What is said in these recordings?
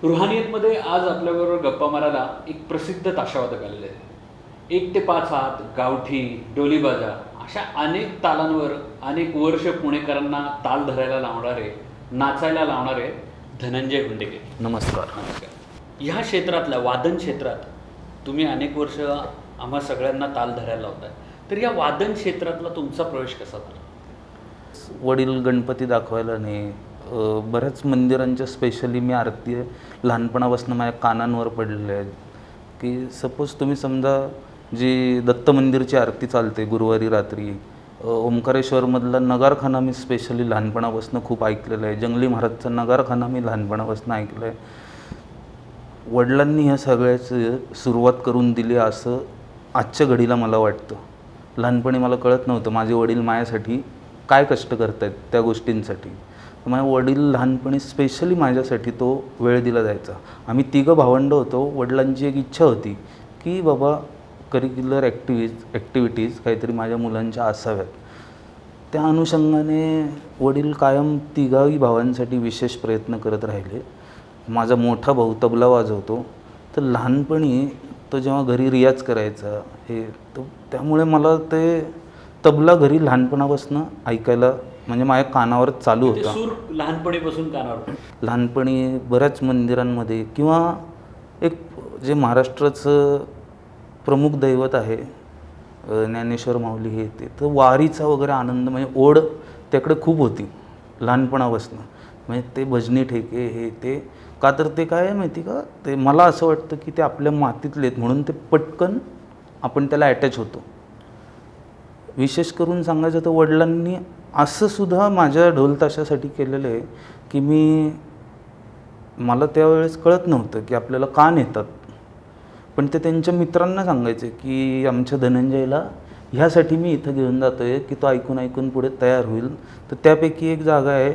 रुहानियतमध्ये आज आपल्याबरोबर गप्पा मारायला एक प्रसिद्ध ताशावादक आलेले आहेत. 1 ते 5 हात, गावठी, डोलीबाजा अशा अनेक तालांवर अनेक वर्ष पुणेकरांना ताल धरायला लावणारे, नाचायला लावणारे धनंजय हुंडेके. नमस्कार. नमस्कार. ह्या क्षेत्रातल्या वादन क्षेत्रात तुम्ही अनेक वर्ष आम्हा सगळ्यांना ताल धरायला लावताय. तर या वादन क्षेत्रातला तुमचा प्रवेश कसा झाला? वडील गणपती दाखवायला नाही, बऱ्याच मंदिरांच्या स्पेशली मी आरती लहानपणापासून माझ्या कानांवर पडलेले आहेत. की सपोज तुम्ही समजा जी दत्त मंदिरची आरती चालते गुरुवारी रात्री, ओंकारेश्वरमधला नगारखाना मी स्पेशली लहानपणापासून खूप ऐकलेलं आहे. जंगली महाराजचा नगारखाना मी लहानपणापासून ऐकलं आहे. वडिलांनी ह्या सगळ्याची सुरुवात करून दिली असं आजच्या घडीला मला वाटतं. लहानपणी मला कळत नव्हतं माझे वडील माझ्यासाठी काय कष्ट करत आहेत त्या गोष्टींसाठी. माझे वडील लहानपणी स्पेशली माझ्यासाठी तो वेळ दिला जायचा. आम्ही तिघं भावंडं होतो. वडिलांची एक इच्छा होती की बाबा करिक्युलर ॲक्टिव्हिटीज काहीतरी माझ्या मुलांच्या असाव्यात. त्या अनुषंगाने वडील कायम तिघाही भावांसाठी विशेष प्रयत्न करत राहिले. माझा मोठा भाऊ तबला वाजवतो, तर लहानपणी तो जेव्हा घरी रियाज करायचा तो त्यामुळे मला ते तबला घरी लहानपणापासून ऐकायला म्हणजे माझ्या कानावर चालू होता. सूर लहानपणीपासून कानावर. लहानपणी बऱ्याच मंदिरांमध्ये किंवा एक जे महाराष्ट्राचं प्रमुख दैवत आहे ज्ञानेश्वर माऊली हे ते, तर वारीचा वगैरे आनंद म्हणजे ओढ त्याकडे खूप होती लहानपणापासून. म्हणजे ते भजनी ठेके हे ते का तर ते काय आहे माहिती का, ते मला असं वाटतं की ते आपल्या मातीतले आहेत म्हणून ते पटकन आपण त्याला अटॅच होतो. विशेष करून सांगायचं तर वडिलांनी असं सुद्धा माझ्या ढोल ताशासाठी केलेलं आहे की मला त्यावेळेस कळत नव्हतं की आपल्याला का नेतात, पण ते त्यांच्या मित्रांना सांगायचे की आमच्या धनंजयला ह्यासाठी मी इथं घेऊन जातो आहे की तो ऐकून ऐकून पुढे तयार होईल. तर त्यापैकी एक जागा आहे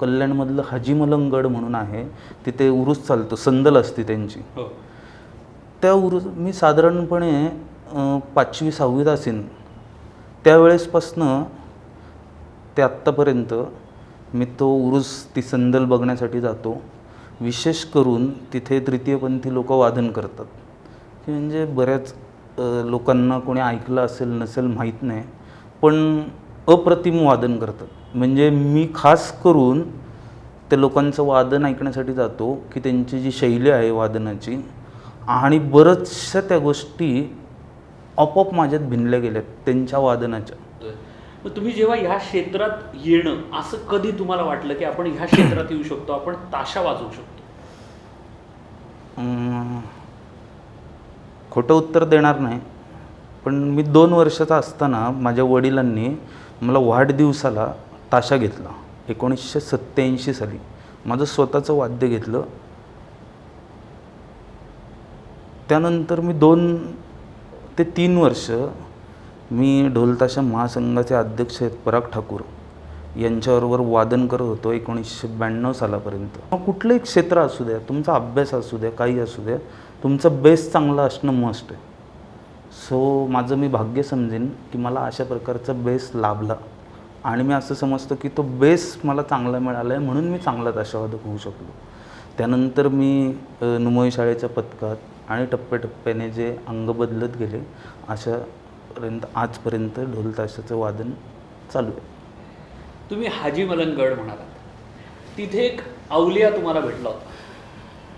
कल्याणमधलं हाजी मलंगगड म्हणून आहे. तिथे उरूस चालतो, संदल असते त्यांची. त्या उरूस मी साधारणपणे 5वी-6वीत असेन त्यावेळेसपासनं ते आत्तापर्यंत मी तो उरूस ती संदल बघण्यासाठी जातो. विशेष करून तिथे तृतीयपंथी लोक वादन करतात की म्हणजे बऱ्याच लोकांना कोणी ऐकलं असेल नसेल माहीत नाही, पण अप्रतिम वादन करतात. म्हणजे मी खास करून त्या लोकांचं वादन ऐकण्यासाठी जातो की त्यांची जी शैली आहे वादनाची, आणि बऱ्याचशा त्या गोष्टी आपोआप माझ्यात भिनल्या गेल्यात त्यांच्या वादनाच्या. मग तुम्ही जेव्हा ह्या क्षेत्रात येणं असं कधी तुम्हाला वाटलं की आपण ह्या क्षेत्रात येऊ शकतो, आपण ताशा वाजवू शकतो? खोटं उत्तर देणार नाही, पण मी 2 वर्षाचा असताना माझ्या वडिलांनी मला वाढदिवसाला ताशा घेतला. 1987 साली माझं स्वतःचं वाद्य घेतलं. त्यानंतर मी 2 ते 3 वर्ष मी ढोलताशा महासंघाचे अध्यक्ष आहेत पराग ठाकूर यांच्याबरोबर वादन करत होतो 1992 सालापर्यंत. मग कुठलंही क्षेत्र असू द्या, तुमचा अभ्यास असू द्या, काही असू द्या, तुमचं बेस चांगलं असणं मस्ट आहे. सो माझं मी भाग्य समजेन की मला अशा प्रकारचा बेस लाभला, आणि मी असं समजतो की तो बेस मला चांगला मिळाला आहे म्हणून मी चांगला ताशावादक होऊ शकलो. त्यानंतर मी नुमोई शाळेच्या पथकात आणि टप्प्याटप्प्याने जे अंग बदलत गेले अशापर्यंत आजपर्यंत ढोल ताशाचं वादन चालू आहे. तुम्ही हाजी मलंगगड म्हणालात, तिथे एक अवलिया तुम्हाला भेटला होता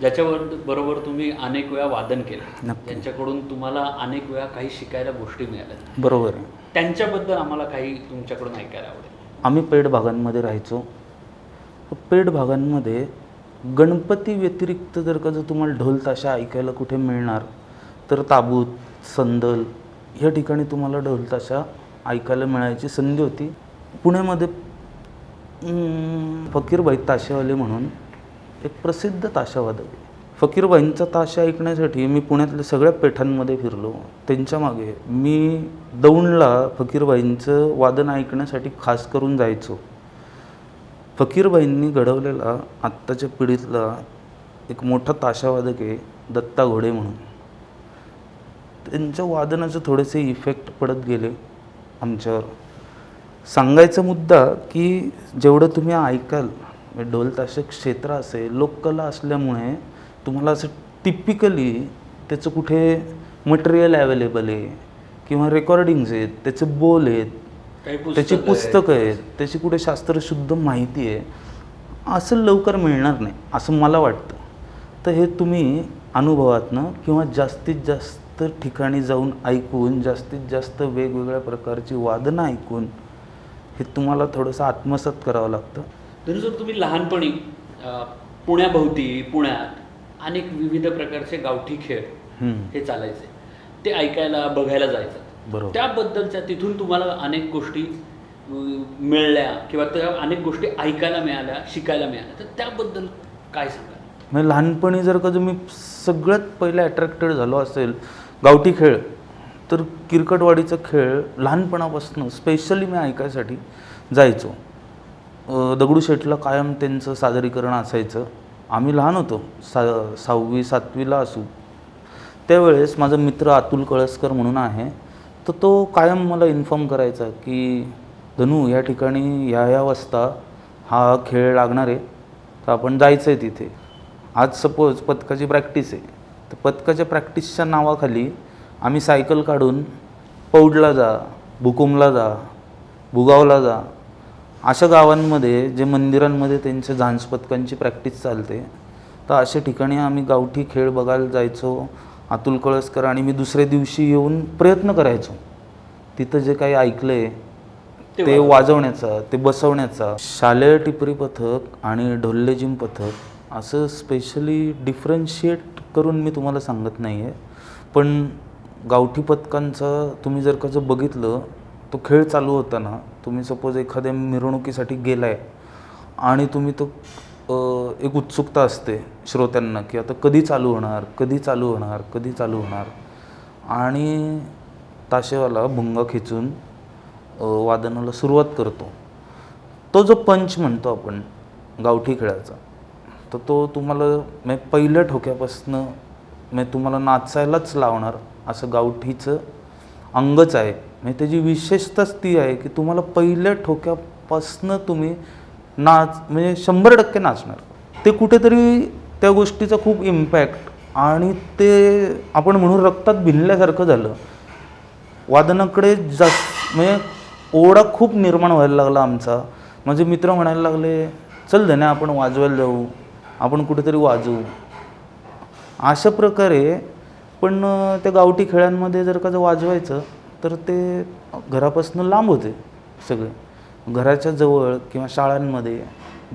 ज्याच्याबरोबर तुम्ही अनेक वेळा वादन केलं. त्यांच्याकडून तुम्हाला अनेक वेळा काही शिकायला गोष्टी मिळाल्या. बरोबर आहे. त्यांच्याबद्दल आम्हाला काही तुमच्याकडून ऐकायला आवडेल. आम्ही पेठ भागांमध्ये राहायचो. पेठ भागांमध्ये गणपती व्यतिरिक्त जर का तुम्हाला ढोल ताशा ऐकायला कुठे मिळणार तर ताबूत, संदल ह्या ठिकाणी तुम्हाला ढोल ताशा ऐकायला मिळायची संधी होती. पुण्यामध्ये फकीरबाई ताशेवाले म्हणून एक प्रसिद्ध ताशावादक आहे. फकीरबाईंचा ताशा ऐकण्यासाठी मी पुण्यातल्या सगळ्या पेठांमध्ये फिरलो. त्यांच्या मागे मी दौंडला फकीरबाईंचं वादन ऐकण्यासाठी खास करून जायचो. फकीरबाईंनी घडवलेला आत्ताच्या पिढीतला एक मोठा ताशावादक आहे दत्ता घोडे म्हणून. त्यांच्या वादनाचे थोडेसे इफेक्ट पडत गेले आमच्यावर. सांगायचा मुद्दा की जेवढं तुम्ही ऐकाल ढोल ताशे क्षेत्र असेल, लोककला असल्यामुळे तुम्हाला असं टिपिकली त्याचं कुठे मटेरियल अवेलेबल आहे किंवा रेकॉर्डिंग्ज आहेत, त्याचे बोल आहेत, त्याची पुस्तकं आहेत, त्याची कुठे शास्त्रशुद्ध माहिती आहे, असं लवकर मिळणार नाही असं मला वाटतं. तर हे तुम्ही अनुभवातनं किंवा जास्तीत जास्त ठिकाणी जाऊन ऐकून, जास्तीत जास्त वेगवेगळ्या प्रकारची वादनं ऐकून हे तुम्हाला थोडंसं आत्मसात करावं लागतं. जर तुम्ही लहानपणी पुण्याभोवती पुण्यात अनेक विविध प्रकारचे गावठी खेळ हे चालायचे, ते ऐकायला बघायला जायचं. बरोबर. त्याबद्दलच्या तिथून तुम्हाला अनेक गोष्टी मिळल्या किंवा त्या अनेक गोष्टी ऐकायला मिळाल्या, शिकायला मिळाल्या, तर त्याबद्दल काय सांगाल? म्हणजे लहानपणी जर का तुम्ही सगळ्यात पहिले अट्रॅक्टेड झालो असेल गावठी खेळ, तर किरकटवाडीचा खेळ लहानपणापासून स्पेशली मी ऐकायसाठी जायचो. दगडूशेठला कायम त्यांचं सादरीकरण असायचं. आम्ही लहान होतो, 6वी 7वीला असू. त्यावेळेस माझा मित्र अतुल कळसकर म्हणून आहे, तर तो कायम मला इन्फॉर्म करायचा की धनू या ठिकाणी ह्या वाजता हा खेळ लागणार आहे, तर आपण जायचं आहे तिथे. आज सपोज पथकाची प्रॅक्टिस आहे, तर पथकाच्या प्रॅक्टिसच्या नावाखाली आम्ही सायकल काढून पौडला जा, भुकुमला जा, भुगावला जा, अशा गावांमध्ये जे मंदिरांमध्ये त्यांच्या झांज पथकांची प्रॅक्टिस चालते, तर अशा ठिकाणी आम्ही गावठी खेळ बघायला जायचो. अतुल कळसकर आणि मी दुसऱ्या दिवशी येऊन प्रयत्न करायचो तिथं जे काही ऐकलं आहे ते वाजवण्याचा, ते बसवण्याचा. शालेय टिपरी पथक आणि ढोल्लेजिम पथक असं स्पेशली डिफरन्शिएट करून मी तुम्हाला सांगत नाही आहे, पण गावठी पथकांचा तुम्ही जर का जर बघितलं, तो खेळ चालू होताना तुम्ही सपोज एखाद्या मिरवणुकीसाठी गेला आहे आणि तुम्ही तो एक उत्सुकता असते श्रोत्यांना की आता कधी चालू होणार, कधी चालू होणार, कधी चालू होणार, आणि ताशेवाला भुंगा खिचून वादनाला सुरुवात करतो. तो जो पंच म्हणतो आपण गावठी खेळाचा, तर तो तुम्हाला पहिल्या ठोक्यापासनं तुम्हाला नाचायलाच लावणार असं गावठीचं अंगच आहे. त्याची विशेषताच ती आहे की तुम्हाला पहिल्या ठोक्यापासनं तुम्ही नाच 100% नाचणार. ते कुठेतरी त्या गोष्टीचा खूप इम्पॅक्ट आणि ते आपण म्हणून रक्तात भिनल्यासारखं झालं. वादनाकडे जास्त ओढा खूप निर्माण व्हायला लागला आमचा. माझे मित्र म्हणायला लागले, चल धन्या आपण वाजवायला जाऊ, आपण कुठेतरी वाजवू. अशा प्रकारे पण त्या गावठी खेळांमध्ये जर का वाजवायचं तर ते घरापासून लांब होते सगळे. घराच्या जवळ किंवा शाळांमध्ये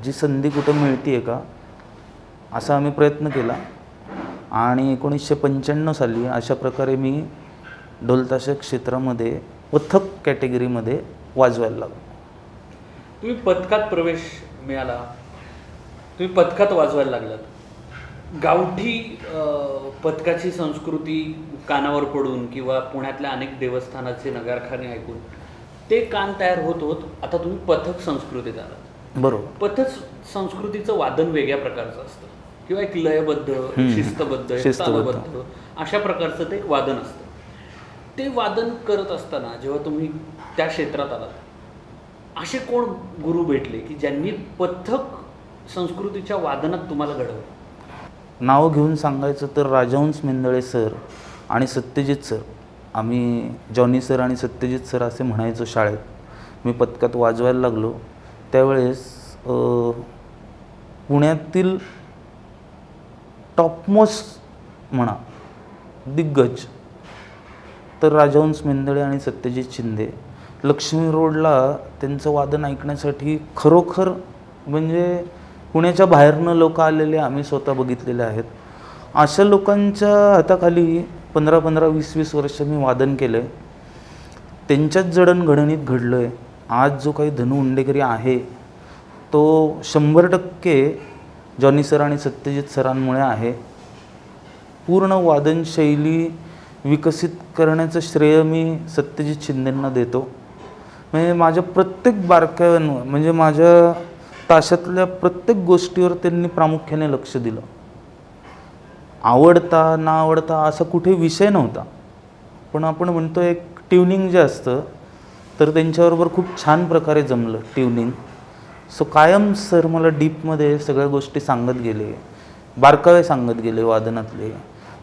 जी संधी कुठं मिळते आहे का, असा आम्ही प्रयत्न केला आणि 1995 साली अशा प्रकारे मी ढोलताशा क्षेत्रामध्ये पथक कॅटेगरीमध्ये वाजवायला लागलो. तुम्ही पथकात प्रवेश मिळाला, तुम्ही पथकात वाजवायला लागलात. गावठी पथकाची संस्कृती कानावर पडून किंवा पुण्यातल्या अनेक देवस्थानाचे नगारखाने ऐकून ते कान तयार होत होत आता तुम्ही पथक संस्कृतीत आलात. बरोबर. पथक संस्कृतीचं वादन वेगळ्या प्रकारचं असतं किंवा एक लयबद्ध, शिस्तबद्ध, तालबद्ध अशा प्रकारचं ते एक वादन असतं. ते वादन करत असताना जेव्हा तुम्ही त्या क्षेत्रात आलात, असे कोण गुरु भेटले की ज्यांनी पथक संस्कृतीच्या वादनात तुम्हाला घडवलं? नाव घेऊन सांगायचं तर राजहंस मेंदळे सर आणि सत्यजित सर. आम्ही जॉनी सर आणि सत्यजित सर असे म्हणायचो शाळेत. मी पथकात वाजवायला लागलो त्यावेळेस पुण्यातील टॉपमोस्ट म्हणा दिग्गज तर राजहंस मेंदळे आणि सत्यजित शिंदे. लक्ष्मी रोडला त्यांचं वादन ऐकण्यासाठी खरोखर पुण्याच्या बाहेरनं लोक आलेले आम्ही स्वतः बघितलेले आहेत. अशा लोकांच्या हाताखाली 15-15, 20-20 वर्ष मी वादन केलं आहे. त्यांच्याच जडणघडणीत घडलं आहे. आज जो काही धनू उंडेकरी आहे तो 100% जॉनी सर आणि सत्यजित सरांमुळे आहे. पूर्ण वादनशैली विकसित करण्याचं श्रेय मी सत्यजित शिंदेंना देतो. माझ्या प्रत्येक बारकाव्यांवर माझ्या ताशातल्या प्रत्येक गोष्टीवर त्यांनी प्रामुख्याने लक्ष दिलं. आवडता ना आवडता असा कुठे विषय नव्हता, पण आपण म्हणतो एक ट्युनिंग जे असतं तर त्यांच्याबरोबर खूप छान प्रकारे जमलं ट्युनिंग. सो कायम सर मला डीपमध्ये सगळ्या गोष्टी सांगत गेले, बारकावे सांगत गेले वादनातले.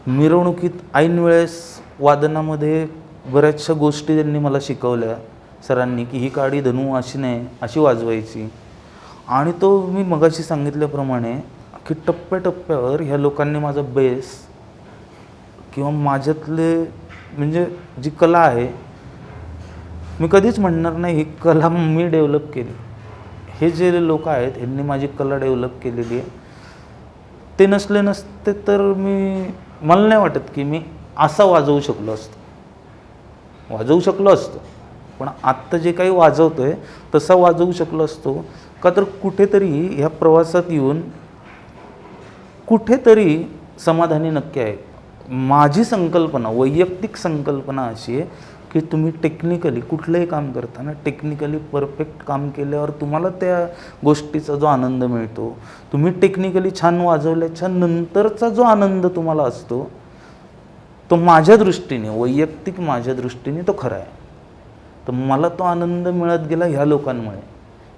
मिरवणुकीत ऐन वेळेस वादनामध्ये बऱ्याचशा गोष्टी त्यांनी मला शिकवल्या सरांनी, की ही काडी धनू अशी नाही, अशी वाजवायची. आणि तो मी मगाशी सांगितल्याप्रमाणे की टप्प्याटप्प्यावर ह्या लोकांनी माझा बेस किंवा माझ्यातले म्हणजे जी कला आहे, मी कधीच म्हणणार नाही ही कला मी डेव्हलप केली. हे जे लोक आहेत यांनी माझी कला डेव्हलप केलेली आहे. ते नसते तर मला नाही वाटत की मी असा वाजवू शकलो असतो. पण आत्ता जे काही वाजवतो आहे तसा वाजवू शकलो असतो का, तर कुठेतरी ह्या प्रवासात येऊन कुठेतरी समाधानी नक्की आहे. माझी संकल्पना, वैयक्तिक संकल्पना अशी आहे की तुम्ही टेक्निकली कुठलंही काम करताना टेक्निकली परफेक्ट काम केल्यावर तुम्हाला त्या गोष्टीचा जो आनंद मिळतो, तुम्ही टेक्निकली छान वाजवल्याच्या नंतरचा जो आनंद तुम्हाला असतो, तो माझ्या दृष्टीने, वैयक्तिक माझ्या दृष्टीने तो खरा आहे. तर मला तो आनंद मिळत गेला ह्या लोकांमुळे,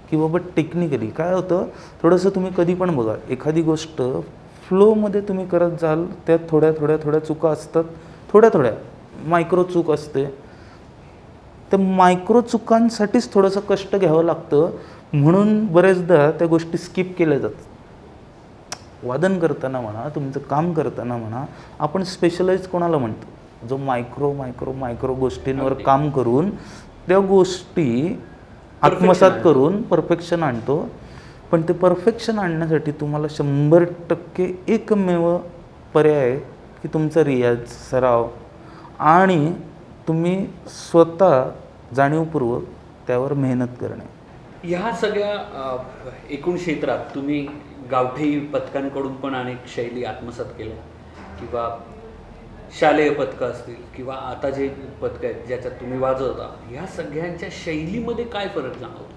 की बाबा टेक्निकली काय होतं, थोडंसं तुम्ही कधी पण बघा एखादी गोष्ट फ्लोमध्ये तुम्ही करत जाल, त्यात थोड्या चुका असतात, थोड्या मायक्रो चूक असते. त्या मायक्रो चुकांसाठीच थोडंसं कष्ट घ्यावं लागतं, म्हणून बरेचदा त्या गोष्टी स्किप केल्या जातात. वादन करताना म्हणा, तुमचं काम करताना म्हणा, आपण स्पेशलाइज कोणाला म्हणतो, जो मायक्रो गोष्टींवर काम करून त्या गोष्टी आत्मसात करून परफेक्शन आणतो. पण ते परफेक्शन आणण्यासाठी तुम्हाला 100% एकमेव पर्याय आहे की तुमचा रियाज, सराव आणि तुम्ही स्वतः जाणीवपूर्वक त्यावर मेहनत करणे. ह्या सगळ्या एकूण क्षेत्रात तुम्ही गावठी पथकांकडून पण अनेक शैली आत्मसात केल्या, किंवा शालेय पथकं असतील किंवा आता जे पथकं आहेत ज्याच्यात तुम्ही वाजवता, ह्या सगळ्यांच्या शैलीमध्ये काय फरक जाणवतो?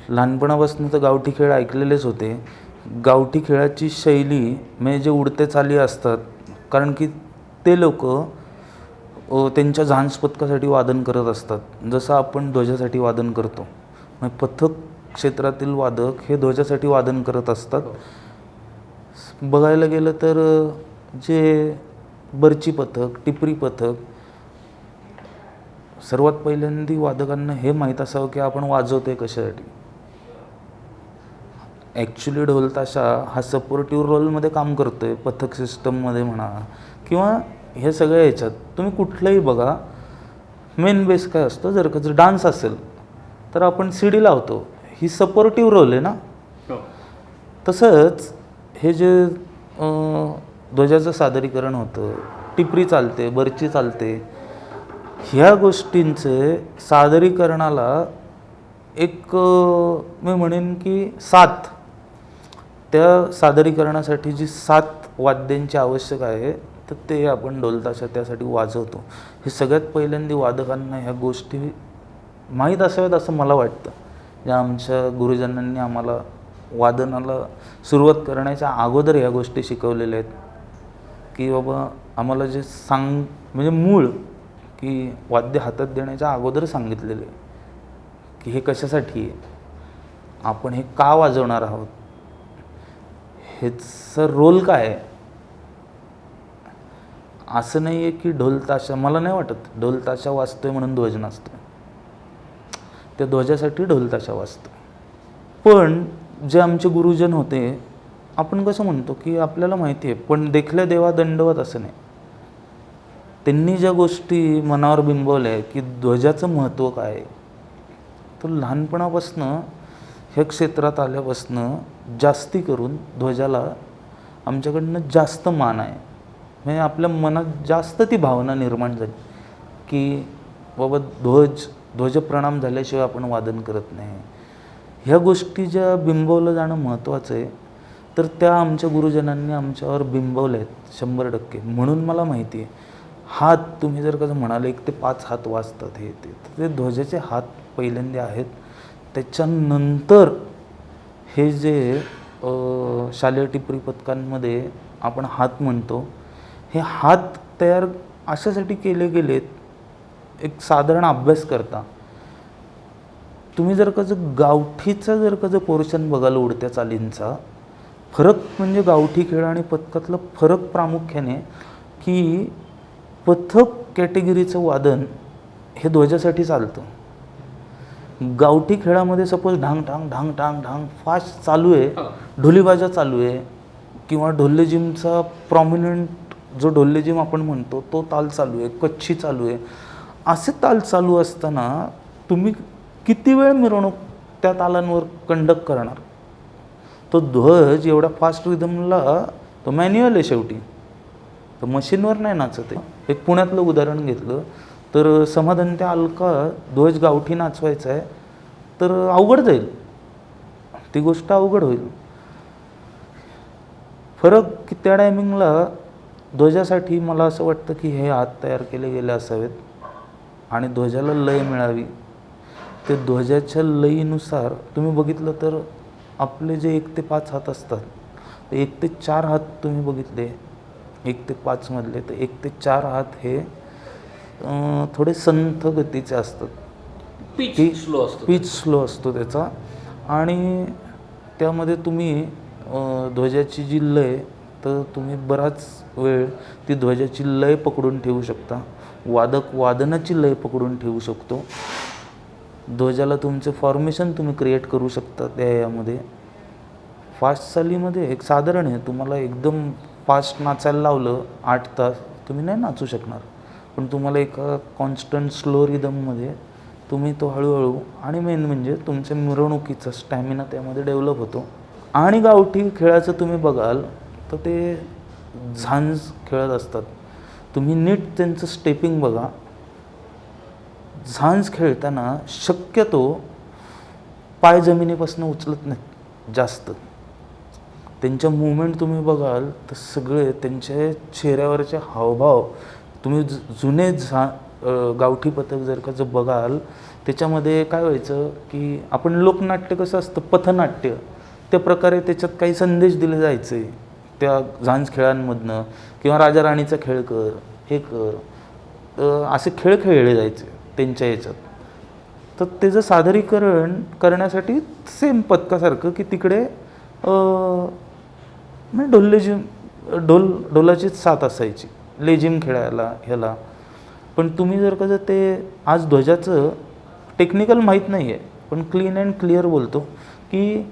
लहानपणापासून तर गावठी खेळ ऐकलेलेच होते. गावठी खेळाची शैली म्हणजे जे उडते चाली असतात, कारण की ते लोक त्यांच्या झांज पथकासाठी वादन करत असतात, जसं आपण ध्वजासाठी वादन करतो. मग पथक क्षेत्रातील वादक हे ध्वजासाठी वादन करत असतात. बघायला गेलं तर जे बर्ची पथक, टिपरी पथक, सर्वात पहिल्यांदा वादकांना हे माहीत असावं की आपण वाजवतोय कशासाठी. ॲक्च्युली ढोलताशा हा सपोर्टिव्ह रोलमध्ये काम करतो आहे, पथक सिस्टममध्ये म्हणा किंवा हे सगळ्या ह्याच्यात तुम्ही कुठलंही बघा. मेन बेस काय असतो, जर डान्स असेल तर आपण सीडी लावतो, ही सपोर्टिव्ह रोल आहे ना. तसंच हे जे ध्वजाचं सादरीकरण होतं, टिपरी चालते, बर्ची चालते, ह्या गोष्टींचे सादरीकरणाला एक मी म्हणेन की साथ, त्या सादरीकरणासाठी जी साथ वाद्यांची आवश्यक आहे, तर ते आपण ढोलताशा त्यासाठी वाजवतो. हे सगळ्यात पहिल्यांदा वादकांना ह्या गोष्टी माहीत असाव्यात असं मला वाटतं. ज्या आमच्या गुरुजनांनी आम्हाला वादनाला सुरुवात करण्याच्या अगोदर ह्या गोष्टी शिकवलेल्या आहेत, की बाबा आम्हाला जे म्हणजे मूळ की वाद्य हातात देण्याच्या अगोदर सांगितलेले की हे कशासाठी आहे, आपण हे का वाजवणार आहोत, ह्याचा रोल काय आहे. असं नाही आहे की ढोलताशा, मला नाही वाटत ढोलताशा वाजतोय म्हणून ध्वज नसतो, त्या ध्वजासाठी ढोलताशा वाजतो. पण जे आमचे गुरुजन होते, आपण कसं म्हणतो की आपल्याला माहिती आहे, पण देखल्या देवा दंडवत असं नाही. त्यांनी ज्या गोष्टी मनावर बिंबवल्या आहे की ध्वजाचं महत्त्व काय आहे, तर लहानपणापासनं ह्या क्षेत्रात आल्यापासनं जास्ती करून ध्वजाला आमच्याकडनं जास्त मान आहे. म्हणजे आपल्या मनात जास्त ती भावना निर्माण झाली की बाबा ध्वजप्रणाम झाल्याशिवाय आपण वादन करत नाही. ह्या गोष्टी ज्या बिंबवलं जाणं महत्त्वाचं आहे, तर त्या आमच्या गुरुजनांनी आमच्यावर बिंबवल्या आहेत 100%. म्हणून मला माहिती आहे, हात तुम्ही जर कसं म्हणाले 1 ते 5 हात वाजतात, हे ते ध्वजाचे हात पहिल्यांदा आहेत. त्याच्यानंतर हे जे शालेय टिपरी पथकांमध्ये आपण हात म्हणतो, हे हात तयार अशासाठी केले गेलेत, एक साधारण अभ्यास करता तुम्ही जर का गावठीचा जर का पोर्शन बघाल उडत्या चालींचा, फरक म्हणजे गावठी खेळ आणि पथकातला फरक प्रामुख्याने की पथक कॅटेगरीचं वादन हे ध्वजासाठी चालतं. गावठी खेळामध्ये सपोज ढांग ढांग ढांग ढांग ढांग फास्ट चालू आहे, ढोलीबाजा चालू आहे किंवा ढोलेजिमचा प्रॉमिनंट जो ढोलेजिम आपण म्हणतो तो ताल चालू आहे, कच्छी चालू आहे, असे ताल चालू असताना तुम्ही किती वेळ मिरवणूक त्या तालांवर कंडक्ट करणार? तो ध्वज एवढा फास्ट रिदमला तो मॅन्युअल आहे शेवटी, तर मशीनवर नाही नाचत आहे. एक पुण्यातलं उदाहरण घेतलं तर समाधान त्या अलका ध्वज गावठी नाचवायचा आहे तर अवघड जाईल, ती गोष्ट अवघड होईल. फरक की त्या टायमिंगला ध्वजासाठी मला असं वाटतं की हे हात तयार केले गेले असावेत आणि ध्वजाला लय मिळावी. ते ध्वजाच्या लयीनुसार तुम्ही बघितलं तर आपले जे 1 ते 5 हात असतात, 1 ते 4 हात तुम्ही बघितले 1 ते 5 मधले, तर 1 ते 4 हात हे थोडे संथ गतीचे असतात. पिच स्लो असतो त्याचा आणि त्यामध्ये तुम्ही ध्वजाची जी लय, तर तुम्ही बराच वेळ ती ध्वजाची लय पकडून ठेवू शकता, वादक वादनाची लय पकडून ठेवू शकतो, ध्वजाला तुमचे फॉर्मेशन तुम्ही क्रिएट करू शकता. यामध्ये फास्ट चालीमध्ये एक साधारण आहे, तुम्हाला एकदम फास्ट नाचायला लावलं 8 तास तुम्ही नाही नाचू शकणार, पण तुम्हाला एका कॉन्स्टंट स्लो रिदममध्ये तुम्ही तो हळूहळू, आणि मेन म्हणजे तुमच्या मिरवणुकीचा स्टॅमिना त्यामध्ये डेव्हलप होतो. आणि गावठी खेळाचं तुम्ही बघाल तर ते झांज खेळत असतात, तुम्ही नीट त्यांचं स्टेपिंग बघा. झांज खेळताना शक्यतो पाय जमिनीपासून उचलत नाहीत जास्त. त्यांच्या मूवमेंट तुम्ही बघाल तर सगळे त्यांच्या चेहऱ्यावरचे हावभाव तुम्ही जुने गावठी पथक जर का बघाल त्याच्यामध्ये काय व्हायचं की आपण लोकनाट्य कसं असतं पथनाट्य, त्या प्रकारे त्याच्यात काही संदेश दिले जायचे त्या झांज खेळांमधनं, किंवा राजा राणीचा खेळ कर, हे कर, असे खेळ खेळले जायचे त्यांच्या याच्यात. तर त्याचं सादरीकरण करण्यासाठी सेम पथकासारखं की तिकडे म्हणजे ढोलाचीच साथ असायची लेझिम खेळायला ह्याला. पण तुम्ही जर का ते आज ध्वजाचं टेक्निकल माहीत नाही आहे, पण क्लीन अँड क्लिअर बोलतो की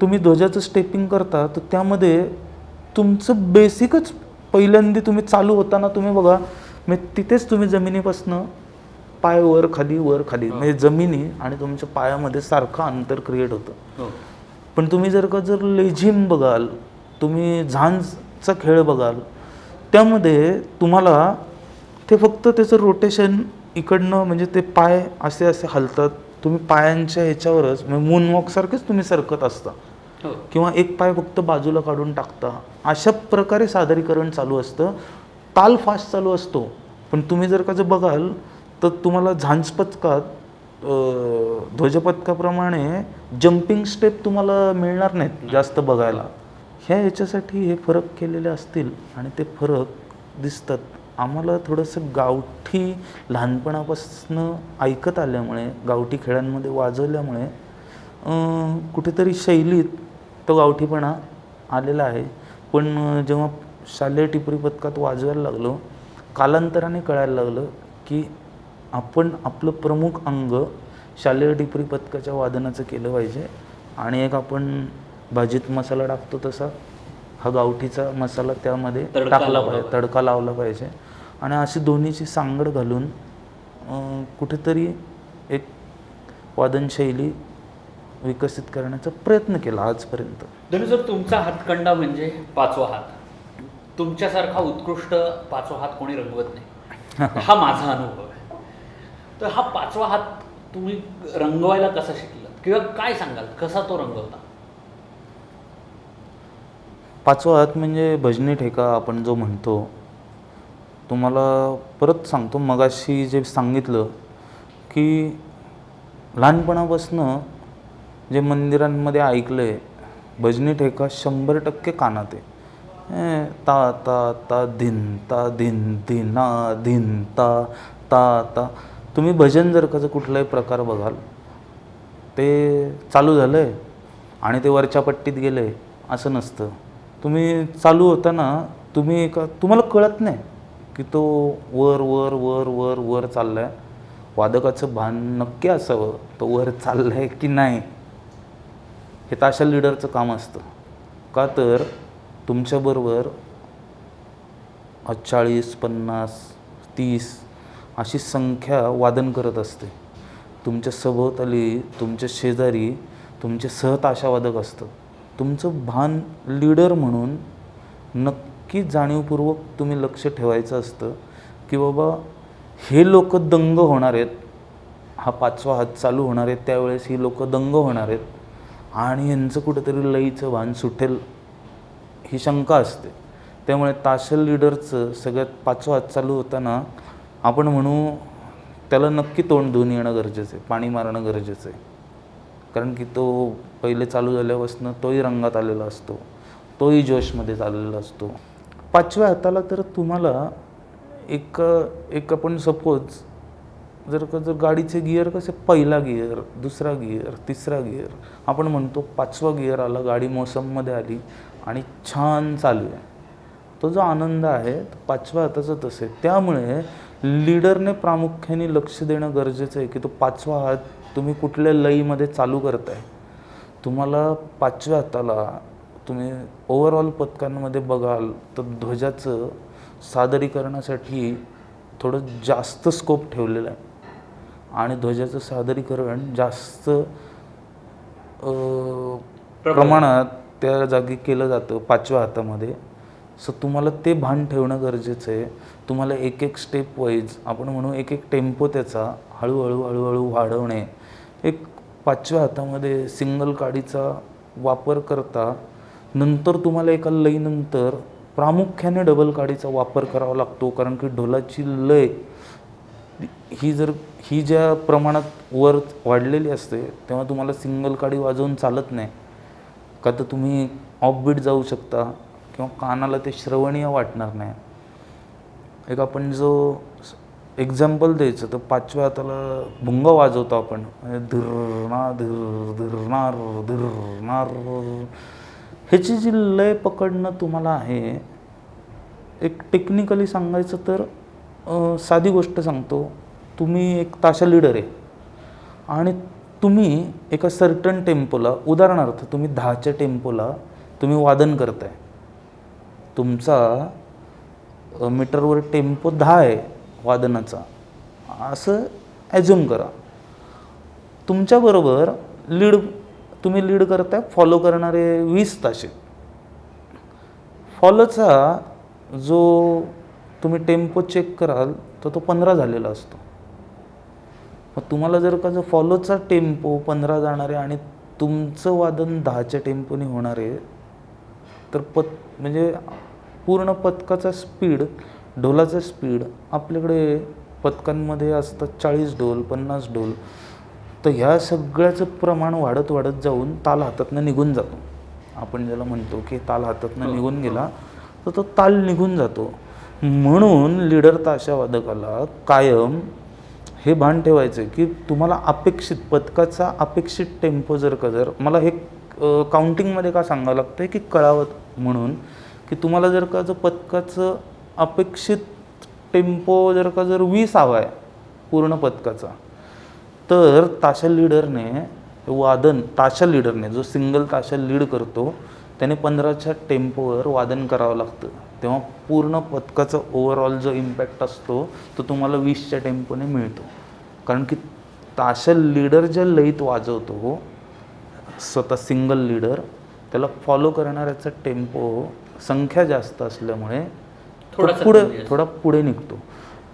तुम्ही ध्वजाचं स्टेपिंग करता तर त्यामध्ये तुमचं बेसिकच पहिल्यांदा तुम्ही चालू होताना तुम्ही बघा मग तिथेच तुम्ही जमिनीपासनं पाय वर खाली म्हणजे जमिनी आणि तुमच्या पायामध्ये सारखं अंतर क्रिएट होतं. पण तुम्ही जर का लेझिम बघाल, तुम्ही झांजचा खेळ बघाल, त्यामध्ये तुम्हाला ते फक्त त्याचं रोटेशन इकडनं म्हणजे ते पाय असे असे हलतात, तुम्ही पायांच्या ह्याच्यावरच म्हणजे मूनवॉकसारखेच तुम्ही सरकत असता किंवा एक पाय फक्त बाजूला काढून टाकता, अशा प्रकारे सादरीकरण चालू असतं. ताल फास्ट चालू असतो, पण तुम्ही जर का बघाल तर तुम्हाला झांज पथकात ध्वजपथकाप्रमाणे जम्पिंग स्टेप तुम्हाला मिळणार नाहीत जास्त बघायला. ह्या याच्यासाठी हे फरक केलेले असतील आणि ते फरक दिसतात. आम्हाला थोडंसं गावठी लहानपणापासून ऐकत आल्यामुळे, गावठी खेळांमध्ये वाजवल्यामुळे कुठेतरी शैलीत तो गावठीपणा आलेला आहे. पण जेव्हा शालेय टिपरी पथकात वाजवायला लागलो, कालांतराने कळायला लागलं की आपण आपलं प्रमुख अंग शालेय टिपरी पथकाच्या वादनाचं केलं पाहिजे. आणि एक आपण भाजीत मसाला टाकतो तसा हा गावठीचा मसाला त्यामध्ये टाकला पाहिजे, तडका लावला पाहिजे. आणि अशी दोन्हीची सांगड घालून कुठेतरी एक वादनशैली विकसित करण्याचा प्रयत्न केला आजपर्यंत. धनु सर, तुमचा हातखंडा म्हणजे 5वा हात. तुमच्यासारखा उत्कृष्ट 5वा हात कोणी रंगवत नाही, हा माझा अनुभव आहे. तर हा 5वा हात तुम्ही रंगवायला कसा शिकलात किंवा काय सांगाल, कसा तो रंगवता? 5वा हात म्हणजे भजनी ठेका आपण जो म्हणतो. तुम्हाला परत सांगतो, मगाशी जे सांगितलं की लहानपणापासनं जे मंदिरांमध्ये ऐकलं आहे, भजनी ठेका 100% कानात आहे. ता ता ता धिन ता धिन धिना धिन ता ता ता. तुम्ही भजन जर का कुठलाही प्रकार बघाल ते चालू झालं आहे आणि ते वरच्या पट्टीत गेलं आहे असं नसतं. तुम्ही चालू होताना तुम्हाला कळत नाही की तो वर वर वर वर वर चालला आहे. वादकाचं भान नक्की असावं तो वर चालला आहे की नाही, हे ताशा लीडरचं काम असतं. का तर तुमच्याबरोबर 40, 50, 30 अशी संख्या वादन करत असते. तुमच्या सभोवताली, तुमच्या शेजारी तुमचे सहताशावादक असतात. तुमचं भान लीडर म्हणून नक्की जाणीवपूर्वक तुम्ही लक्ष ठेवायचं असतं की बाबा हे लोक दंग होणार आहेत, हा 5वा हात चालू होणार आहे त्यावेळेस ही लोक दंग होणार आहेत आणि यांचं कुठंतरी लईचं भान सुटेल ही शंका असते. त्यामुळे ताशा लीडरचं सगळ्यात 5वा हात चालू होताना आपण म्हणू त्याला नक्की तोंड धुवून येणं गरजेचं आहे, पाणी मारणं गरजेचं आहे. कारण की तो पहिले चालू झाल्यापासून तोही रंगात आलेला असतो, तोही जोशमध्ये चाललेला असतो. 5व्या हाताला तर तुम्हाला एक आपण सपोज जर गाडीचे गिअर कसे पहिला गिअर, दुसरा गिअर, तिसरा गिअर, आपण म्हणतो 5वा गिअर आला, गाडी मोसममध्ये आली आणि छान चालू आहे. तो जो आनंद आहे तो 5व्या हाताचा तसं आहे. त्यामुळे लीडरने प्रामुख्याने लक्ष देणं गरजेचं आहे की तो 5वा हात तुम्ही कुठल्या लईमध्ये चालू करताय. तुम्हाला 5व्या हाताला तुम्ही ओव्हरऑल पथकांमध्ये बघाल तर ध्वजाचं सादरीकरणासाठी थोडं जास्त स्कोप ठेवलेलं आहे आणि ध्वजाचं सादरीकरण जास्त प्रमाणात त्या जागी केलं जातं 5व्या हातामध्ये. सो तुम्हाला ते भान ठेवणं गरजेचं आहे. तुम्हाला एक एक स्टेप वाईज आपण म्हणू एक टेम्पो त्याचा हळूहळू वाढवणे. एक 5व्या हातामध्ये सिंगल काडीचा वापर करता नंतर तुम्हाला एका लईनंतर प्रामुख्याने डबल काडीचा वापर करावा लागतो. कारण की ढोलाची लय ही ज्या प्रमाणात वर वाढलेली असते तेव्हा तुम्हाला सिंगल काडी वाजवून चालत नाही. का तर तुम्ही ऑफबीट जाऊ शकता किंवा कानाला ते श्रवणीय वाटणार नाही. एक आपण जो एक्झाम्पल द्यायचं तर 5व्या हाताला भुंग वाजवतो आपण, धीरनार धीर धीरनार धीरनार. ह्याची जी लय पकडणं तुम्हाला आहे, एक टेक्निकली सांगायचं तर साधी गोष्ट सांगतो. तुम्ही एक ताशा लीडर आहे आणि तुम्ही एका सर्टन टेम्पोला, उदाहरणार्थ तुम्ही 10च्या टेम्पोला तुम्ही वादन करताय. तुमचा मीटरवर टेम्पो 10 आहे वादनाचा असं ॲज्युम करा. तुमच्याबरोबर तुम्ही लीड करताय, फॉलो करणारे 20 ताशे. फॉलोचा जो तुम्ही टेम्पो चेक कराल तर तो 15 झालेला असतो. मग तुम्हाला जर का जो फॉलोचा टेम्पो 15 जाणार आहे आणि तुमचं वादन 10च्या टेम्पोने होणार आहे तर म्हणजे पूर्ण पथकाचा स्पीड, ढोलाचा स्पीड आपल्याकडे पथकांमध्ये असतात 40 ढोल, 50 ढोल. तर ह्या सगळ्याचं प्रमाण वाढत वाढत जाऊन ताल हातातनं निघून जातो. आपण ज्याला म्हणतो की ताल हातातनं निघून गेला तर तो ताल निघून जातो. म्हणून लीडर ताशावादकाला कायम हे भान ठेवायचं की तुम्हाला अपेक्षित पथकाचा अपेक्षित टेम्पो जर मला हे काउंटिंगमध्ये का सांगावं लागतं की कळावं म्हणून की तुम्हाला जर का पथकाचं अपेक्षित टेम्पो जर 20 हवा आहे पूर्ण पथकाचा, तर ताशा लीडरने ताशा लीडरने जो सिंगल ताशा लीड करतो त्याने 15च्या टेम्पोवर वादन करावं लागतं. तेव्हा पूर्ण पथकाचा ओव्हरऑल जो इम्पॅक्ट असतो तो तुम्हाला 20च्या टेम्पोने मिळतो. कारण की ताशा लीडर ज्या लईत वाजवतो स्वतः सिंगल लीडर, त्याला फॉलो करणाऱ्याचा टेम्पो संख्या जास्त असल्यामुळे थोडा पुढे निघतो.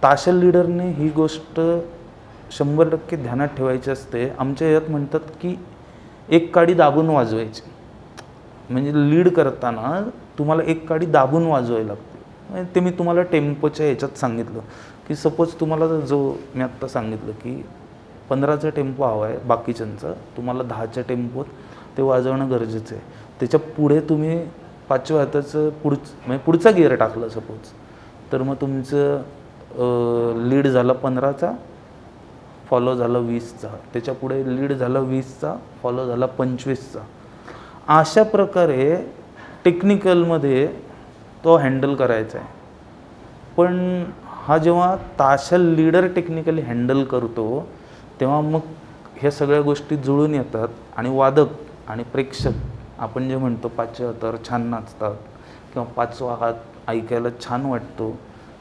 ताशा लीडरने ही गोष्ट 100% ध्यानात ठेवायची असते. आमच्या यात म्हणतात की एक काडी दाबून वाजवायची. म्हणजे लीड करताना तुम्हाला एक काडी दाबून वाजवायला लागते. ते मी तुम्हाला टेम्पोच्या ह्याच्यात सांगितलं की सपोज तुम्हाला जो मी आत्ता सांगितलं की 15चा टेम्पो हवा आहे बाकीच्यांचा, तुम्हाला 10च्या टेम्पोत ते वाजवणं गरजेचं आहे. त्याच्या पुढे तुम्ही 5व्या हाताचं म्हणजे पुढचा गिअर टाकला सपोज, तर मग तुमचं लीड झाला 15चा फॉलो झाला 20चा, त्याच्या पुढे लीड झाला 20चा, फॉलो झाला 25चा. अशा प्रकारे टेक्निकलमध्ये तो हँडल करायचा आहे. पण हा जेव्हा ताशा लीडर टेक्निकली हँडल करतो तेव्हा मग ह्या सगळ्या गोष्टी जुळून येतात आणि वादक आणि प्रेक्षक, आपण जे म्हणतो पाचवे हातावर छान नाचतात किंवा पाचवा हात ऐकायला छान वाटतो,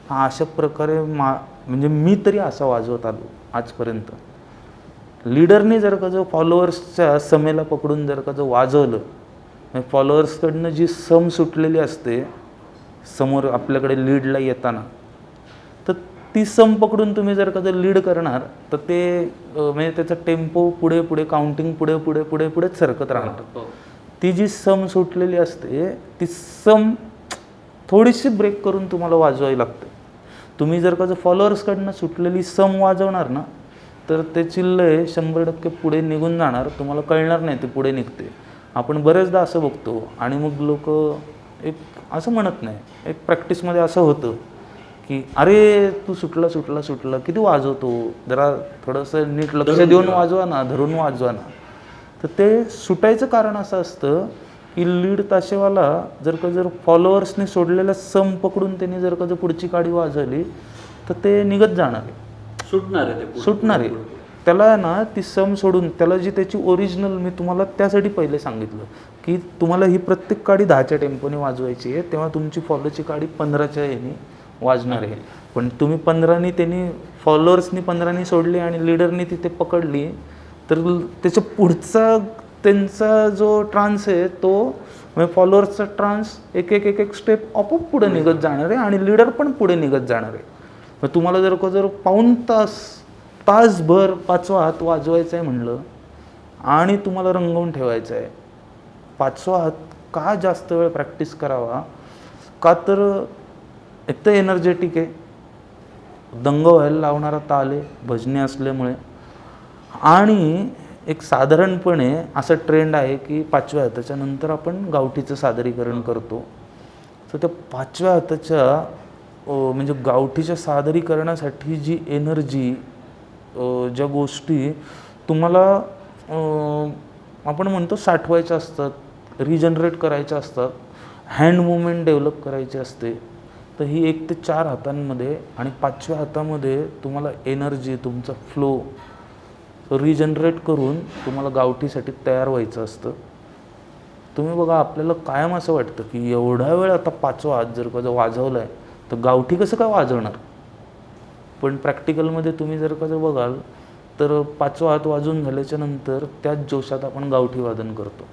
हा अशा प्रकारे म्हणजे मी तरी असा वाजवत आलो आजपर्यंत. लीडरने जर का जो फॉलोअर्सच्या समेला पकडून जर का जो वाजवलं, फॉलोअर्सकडनं जी सम सुटलेली असते समोर आपल्याकडे लीडला येताना, तर ती सम पकडून तुम्ही जर का जर लीड करणार तर ते म्हणजे त्याचा टेम्पो पुढे पुढे काउंटिंग पुढे पुढे पुढे पुढेच सरकत राहणार. ती जी सम सुटलेली असते ती सम थोडीशी ब्रेक करून तुम्हाला वाजवावी लागते. तुम्ही जर का जर फॉलोअर्सकडनं सुटलेली सम वाजवणार ना तर त्याची लय 100% पुढे निघून जाणार, तुम्हाला कळणार नाही ते पुढे निघते. आपण बरेचदा असं बघतो आणि मग लोक एक असं म्हणत नाही, एक प्रॅक्टिसमध्ये असं होतं की अरे तू सुटला सुटला सुटला किती वाजवतो, जरा थोडंसं नीट लक्ष देऊन वाजवा ना, धरून वाजवा ना. तर ते सुटायचं कारण असं असतं की लीड ताशेवाला जर फॉलोअर्सने सोडलेला सम पकडून त्यांनी जर का जर पुढची काडी वाजवली तर ते निघत जाणार आहे, सुटणार आहे. त्याला ना ती सम सोडून त्याला जी त्याची ओरिजिनल, मी तुम्हाला त्यासाठी पहिले सांगितलं की तुम्हाला ही प्रत्येक काडी 10च्या टेम्पोने वाजवायची आहे, तेव्हा तुमची फॉलोची काडी 15च्या याने वाजणार आहे. पण तुम्ही 15नी त्यांनी फॉलोअर्सनी 15नी सोडली आणि लीडरनी तिथे पकडली तर त्याच्या पुढचा त्यांचा जो ट्रान्स आहे तो म्हणजे फॉलोअर्सचा ट्रान्स एक एक एक एक स्टेप आपोआप पुढे निघत जाणार आहे आणि लीडर पण पुढे निघत जाणार आहे. मग तुम्हाला जर पाऊण तासभर पाचवा हात वाजवायचा आहे म्हणलं आणि तुम्हाला रंगवून ठेवायचं आहे, पाचवा हात का जास्त वेळ प्रॅक्टिस करावा, का तर एक तर एनर्जेटिक आहे, दंग व्हायला लावणारा ताल आहे भजने असल्यामुळे, आणि एक साधारणपणे असं ट्रेंड आहे की पाचव्या हाताच्या नंतर आपण गावठीचं सादरीकरण करतो. तर त्या पाचव्या हाताच्या म्हणजे गावठीच्या सादरीकरणासाठी जी एनर्जी, ज्या गोष्टी तुम्हाला आपण म्हणतो साठवायच्या असतात, रिजनरेट करायच्या असतात, हँड मुवमेंट डेव्हलप करायची असते, तर ही 1 ते 4 हातांमध्ये आणि 5व्या हातामध्ये तुम्हाला एनर्जी, तुमचा फ्लो रिजनरेट करून तुम्हाला गावठीसाठी तयार व्हायचं असतं. तुम्ही बघा, आपल्याला कायम असं वाटतं की एवढा वेळ आता 5वा हात जर का वाजवला आहे तर गावठी कसं काय वाजवणार. पण प्रॅक्टिकलमध्ये तुम्ही जर का बघाल तर 5वा हात वाजून झाल्याच्या नंतर त्याच जोशात आपण गावठी वादन करतो.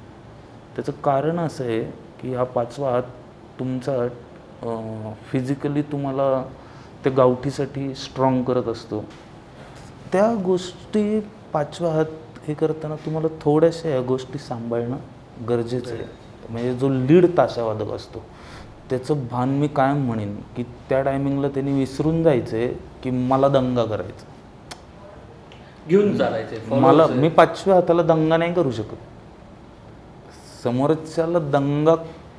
त्याचं कारण असं आहे की हा 5वा हात तुमचा फिजिकली तुम्हाला ते गावठीसाठी स्ट्रॉंग करत असतो. त्या गोष्टी 5वा हात हे करताना तुम्हाला थोड्याशा या गोष्टी सांभाळणं गरजेचं आहे. म्हणजे जो लीड ताशावादक असतो त्याचं भान मी कायम म्हणेन की त्या टायमिंगला त्यांनी विसरून जायचं आहे की मला दंगा करायचा, घेऊन चालायचं मला, मी 5व्या हाताला दंगा नाही करू शकत. समोरच्याला दंगा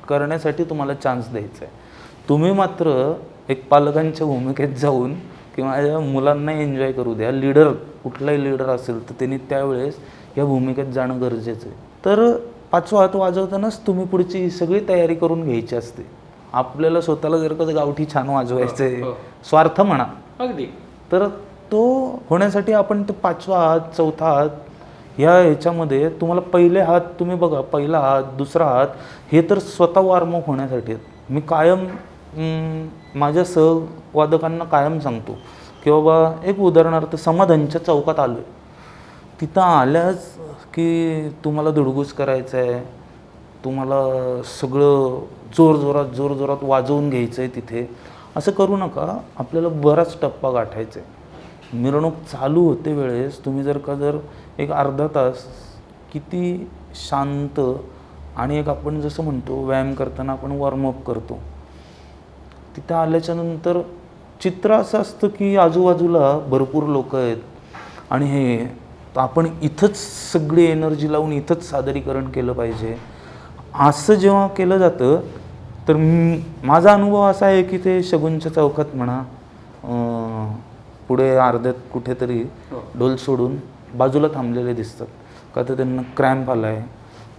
करण्यासाठी तुम्हाला चान्स द्यायचा आहे. तुम्ही मात्र एक पालकांच्या भूमिकेत जाऊन की माझ्या मुलांना एन्जॉय करू द्या, लीडर कुठलाही लीडर असेल तर त्यांनी त्यावेळेस या भूमिकेत जाणं गरजेचं आहे. तर 5वा हात वाजवतानाच तुम्ही पुढची सगळी तयारी करून घ्यायची असते. आपल्याला स्वतःला जर का गावठी छान वाजवायचं आहे, स्वार्थ म्हणा अगदी, तर तो होण्यासाठी आपण ते 5वा हात, 4था हात ह्या ह्याच्यामध्ये तुम्हाला पहिले हात तुम्ही बघा, पहिला हात, दुसरा हात हे तर स्वतः वॉर्मअप होण्यासाठी आहेत. मी कायम माझ्या सहवादकांना कायम सांगतो की बाबा, एक उदाहरणार्थ समाधानच्या चौकात आलो आहे, तिथं आल्याच की तुम्हाला धुडगूस करायचं आहे, तुम्हाला सगळं जोरजोरात वाजवून घ्यायचं आहे तिथे, असं करू नका. आपल्याला बराच टप्पा गाठायचा आहे. मिरवणूक चालू होते वेळेस तुम्ही जर एक अर्धा तास किती शांत आणि एक आपण जसं म्हणतो व्यायाम करताना आपण वॉर्मअप करतो, तिथं आल्याच्यानंतर चित्र असं असतं की आजूबाजूला भरपूर लोक आहेत आणि हे आपण इथंच सगळी एनर्जी लावून इथंच सादरीकरण केलं पाहिजे. असं जेव्हा केलं जातं तर माझा अनुभव असा आहे की ते शगुनच्या चौकात म्हणा, पुढे अर्ध्यात कुठेतरी हो. डोल सोडून बाजूला थांबलेले दिसतात, का तर त्यांना क्रॅम्प आला आहे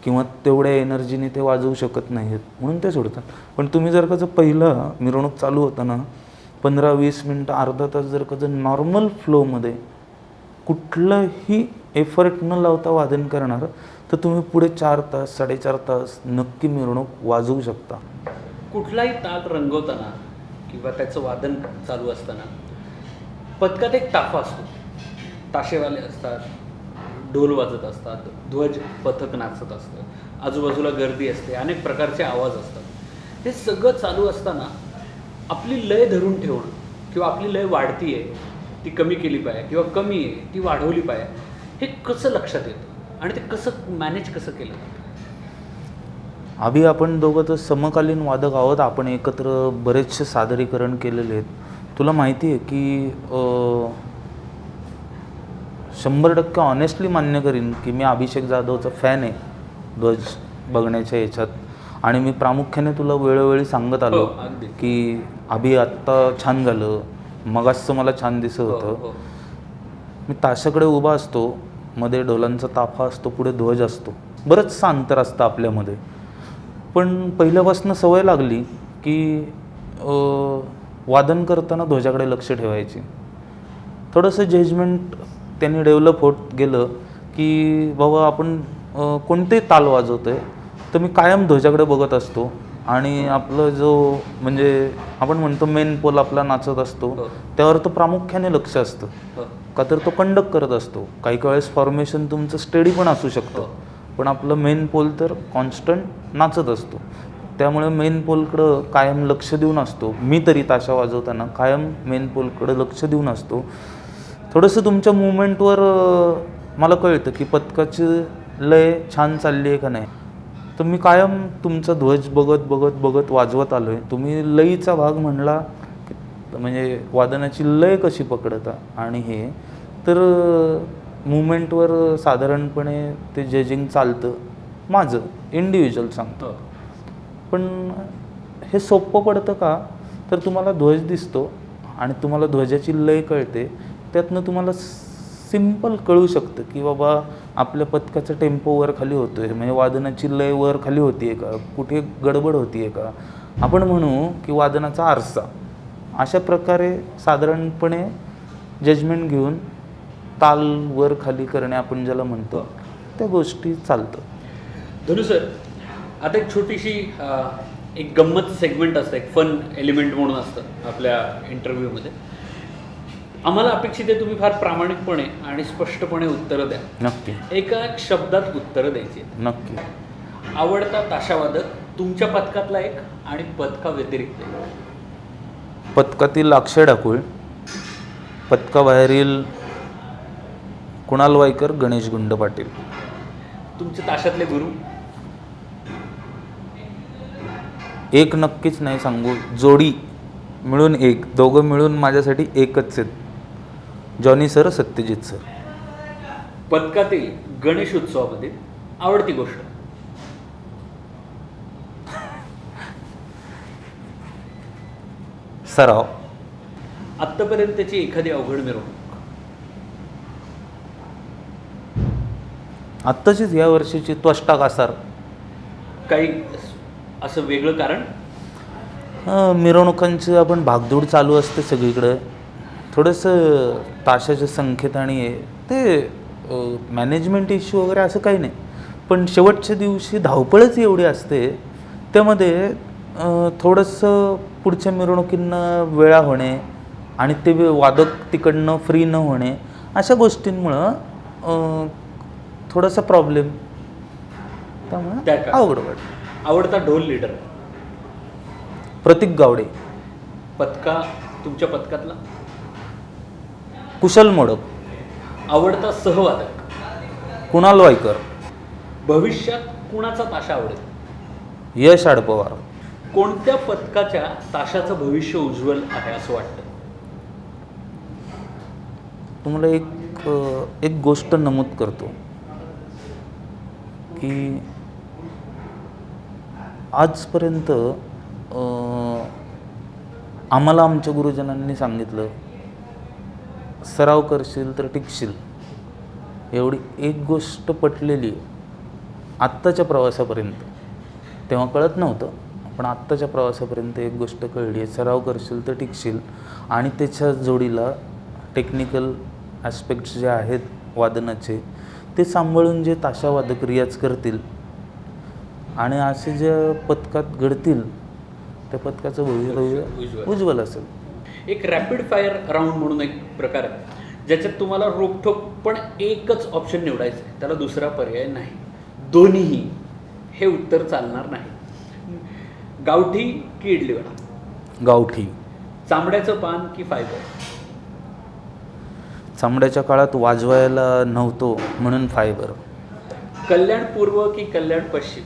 किंवा तेवढ्या एनर्जीने ते वाजवू शकत नाही आहेत म्हणून ते सोडतात. पण तुम्ही जर का जर पहिलं मिरवणूक चालू होताना 15-20 मिनटं अर्धा तास जर का जर नॉर्मल फ्लोमध्ये कुठलंही एफर्ट न लावता वादन करणार तर तुम्ही पुढे 4 तास 4.5 तास नक्की मिरवणूक वाजवू शकता. कुठलाही ताल रंगवताना किंवा त्याचं वादन चालू असताना पथकात एक ताफा असतो, ताशेवाले असतात, ढोल वाजत असतात, ध्वज पथक नाचत असतं, आजूबाजूला गर्दी असते, अनेक प्रकारचे आवाज असतात. हे सगळं चालू असताना आपली लय धरून ठेवणं किंवा आपली लय वाढती आहे ती कमी केली पाहिजे किंवा कमी आहे ती वाढवली पाहिजे, हे कसं लक्षात येतं आणि ते कसं मॅनेज कसं केलं जातं? अभि आपण दोघं तर समकालीन वादक आहोत, आपण एकत्र बरेचसे सादरीकरण केलेले आहेत. तुला माहिती आहे की 100% ऑनेस्टली मान्य करीन की मी अभिषेक जाधवचा फॅन आहे ध्वज बघण्याच्या याच्यात, आणि मी प्रामुख्याने तुला वेळोवेळी सांगत आलो हो, अगदी. की अभि आत्ता छान झालं, मगासचं मला छान दिसत होतं. हो. मी ताशाकडे उभा असतो, मध्ये ढोलांचा ताफा असतो, पुढे ध्वज असतो, बरंचसं अंतर असतं आपल्यामध्ये. पण पहिल्यापासून सवय लागली की वादन करताना ध्वजाकडे लक्ष ठेवायची. थोडंसं जजमेंट त्यांनी डेव्हलप होत गेलं की बाबा आपण कोणते ताल वाजवतो आहे तर मी कायम ध्वजाकडे बघत असतो, आणि आपलं जो म्हणजे आपण म्हणतो मेन पोल आपला नाचत असतो हो. त्यावर तो प्रामुख्याने लक्ष असतं, हो. का तर तो कंडक्ट करत असतो. काही वेळेस फॉर्मेशन तुमचं स्टेडी पण असू शकतं, हो. पण आपलं मेन पोल तर कॉन्स्टंट नाचत असतो. त्यामुळे मेन पोलकडं कायम लक्ष देऊन असतो. मी तरी ताशा वाजवताना कायम मेन पोलकडं लक्ष देऊन असतो. थोडंसं तुमच्या मुवमेंटवर मला कळतं की पथकाची लय छान चालली आहे का नाही, तर मी कायम तुमचा ध्वज बघत बघत बघत वाजवत आलो आहे. तुम्ही लयीचा भाग म्हणला म्हणजे वादनाची लय कशी पकडता आणि हे तर मुवमेंटवर साधारणपणे ते जजिंग चालतं. माझं इंडिव्हिज्युअल सांगतो. हो. पण हे सोपं पडतं का, तर तुम्हाला ध्वज दिसतो आणि तुम्हाला ध्वजाची लय कळते, त्यातनं तुम्हाला सिम्पल कळू शकतं की बाबा आपल्या पथकाचा टेम्पो वर खाली होतो आहे, म्हणजे वादनाची लय वर खाली होती आहे का, कुठे गडबड होती आहे का. आपण म्हणू की वादनाचा आरसा. अशा प्रकारे साधारणपणे जजमेंट घेऊन ताल वर खाली करणे आपण ज्याला म्हणतो त्या गोष्टी चालतं. धनु सर, आता एक छोटीशी एक गंमत सेगमेंट असतं, एक फन एलिमेंट म्हणून असतं आपल्या इंटरव्ह्यूमध्ये. आम्हाला अपेक्षित आहे तुम्ही फार प्रामाणिकपणे आणि स्पष्टपणे उत्तरं द्या. नक्की एका शब्दात उत्तरं द्यायची आहेत. नक्की. आवडता ताशावादक तुमच्या पथकातला एक आणि पथकाव्यतिरिक्त एक. पथकातील अक्षय ढाकूळ, पथकाबाहेरील कुणाल वाईकर, गणेश गुंड पाटील. तुमचे ताशातले गुरु. एक नक्कीच नाही सांगू, जोडी मिळून एक, दोघं मिळून माझ्यासाठी एकच आहेत, जॉनी सर, सत्यजित सर. पथकातील गणेश उत्सवामध्ये आवडती गोष्ट. सराव. आत्तापर्यंतची एखादी अवघड मिरवणूक. आत्ताचीच या वर्षीची त्वष्टा कासार. काही असं वेगळं कारण. मिरवणुकांची आपण भागदौड चालू असते सगळीकडं, थोडंसं ताशाच्या संख्येत आणि ते मॅनेजमेंट इश्यू वगैरे असं काही नाही, पण शेवटच्या दिवशी धावपळच एवढी असते, त्यामध्ये थोडंसं पुढच्या मिरवणुकींना वेळा होणे आणि ते वादक तिकडनं फ्री न होणे, अशा गोष्टींमुळं थोडासा प्रॉब्लेम, त्यामुळे अवघड वाटतं. आवडता ढोल लीडर. प्रतीक गावडे. तुमच्या पथकातला. कुशल मोडक. आवडता सहवादक. कुणाल वाईकर. भविष्यात कुणाचा ताशा आवडेल. यश आडपवार. कोणत्या पथकाच्या ताशाचं भविष्य उज्ज्वल आहे असं वाटतं. तुम्हाला एक गोष्ट नमूद करतो की आजपर्यंत आम्हाला आमच्या गुरुजनांनी सांगितलं सराव करशील तर टिकशील, एवढी एक गोष्ट पटलेली आहे आत्ताच्या प्रवासापर्यंत. तेव्हा कळत नव्हतं, पण आत्ताच्या प्रवासापर्यंत एक गोष्ट कळली आहे, सराव करशील तर टिकशील. आणि त्याच्या जोडीला टेक्निकल ॲस्पेक्ट्स जे आहेत वादनाचे ते सांभाळून जे ताशावादक रियाज करतील आणि असे जे पथकात घडतील, त्या पथकाचं भवितव्य उज्ज्वल असेल. एक रॅपिड फायर राऊंड म्हणून एक प्रकार आहे ज्याच्यात तुम्हाला रोखठोक पण एकच ऑप्शन निवडायचं आहे, त्याला दुसरा पर्याय नाही. दोन्हीही हे उत्तर चालणार नाही. गावठी की इडली वडा? गावठी. चांबड्याचं पान की फायबर? चामड्याच्या काळात वाजवायला नव्हतो म्हणून फायबर. कल्याण पूर्व की कल्याण पश्चिम?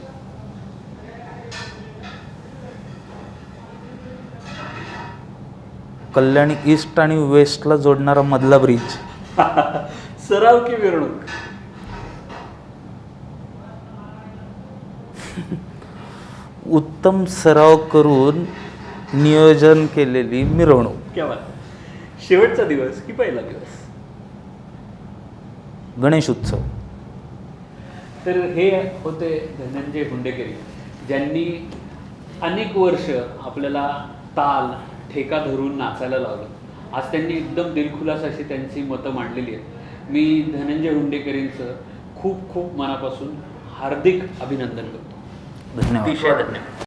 कल्याणी ईस्ट आणि वेस्टला जोडणारा मधला ब्रिज. सराव की मिरवणूक? उत्तम सराव करून नियोजन केलेली मिरवणूक. क्या बात. शेवटचा दिवस की पहिला दिवस? गणेश उत्सव. तर हे होते धनंजय हुंडेकरी, ज्यांनी अनेक वर्ष आपल्याला ताल ठेका धरून नाचायला लावलं. आज त्यांनी एकदम दिलखुलास अशी त्यांची मतं मांडलेली आहेत. मी धनंजय हुंडेकरींचं खूप खूप मनापासून हार्दिक अभिनंदन करतो. धन्यवाद. अतिशय धन्यवाद.